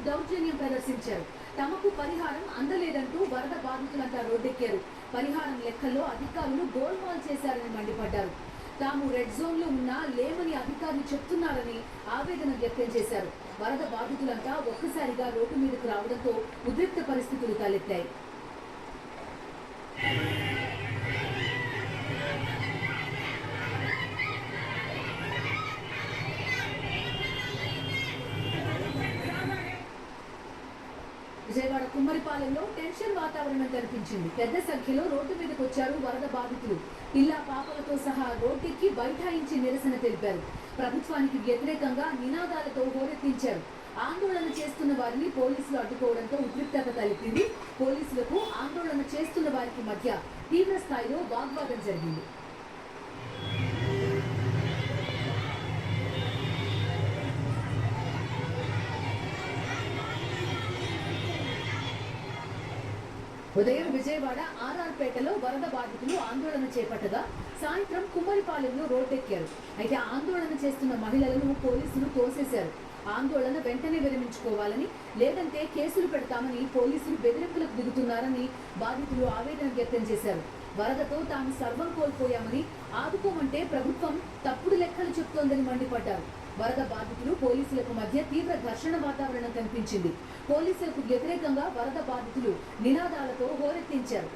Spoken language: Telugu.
దౌర్జన్యం ప్రదర్శించారు. తమకు పరిహారం అందలేదంటూ వరద బాధితులంతా రోడ్డెక్కారు. పరిహారం లెక్కల్లో అధికారులు గోల్మాల్ చేశారని మండిపడ్డారు. తాము రెడ్ జోన్ లో ఉన్నా లేమని అధికారులు చెప్తున్నారని ఆవేదన వ్యక్తం చేశారు. వరద బాధితులంతా ఒక్కసారిగా రోడ్డు మీదకు రావడంతో ఉద్రిక్త పరిస్థితులు తలెత్తాయి. విజయవాడ కుమ్మరిపాలెంలో టెన్షన్ వాతావరణం కనిపించింది. పెద్ద సంఖ్యలో రోడ్డు మీదకు వచ్చారు వరద బాధితులు. పిల్ల పాపలతో సహా రోడ్డెక్కి బైఠాయించి నిరసన తెలిపారు. ప్రభుత్వానికి వ్యతిరేకంగా నినాదాలతో హోరెత్తించారు. ఆందోళన చేస్తున్న వారిని పోలీసులు అడ్డుకోవడంతో ఉద్రిక్తత తలెత్తింది. పోలీసులకు ఆందోళన చేస్తున్న వారికి మధ్య తీవ్ర స్థాయిలో వాగ్వాదం జరిగింది. ఉదయం విజయవాడ ఆర్ఆర్పేటలో వరద బాధితులు ఆందోళన చేపట్టగా సాయంత్రం కుమ్మరిపాలెంలో రోడ్డెక్కారు. అయితే ఆందోళన చేస్తున్న మహిళలను పోలీసులు తోసేశారు. ఆందోళన వెంటనే విరమించుకోవాలని, లేదంటే కేసులు పెడతామని పోలీసులు బెదిరింపులకు దిగుతున్నారని బాధితులు ఆవేదన వ్యక్తం చేశారు. వరదతో తాము సర్వం కోల్పోయామని, ఆదుకోమంటే ప్రభుత్వం తప్పుడు లెక్కలు చెప్తోందని మండిపడ్డారు. వరద బాధితులు పోలీసులకు మధ్య తీవ్ర ఘర్షణ వాతావరణం కనిపించింది. పోలీసులకు వ్యతిరేకంగా వరద బాధితులు నినాదాలతో హోరెత్తించారు.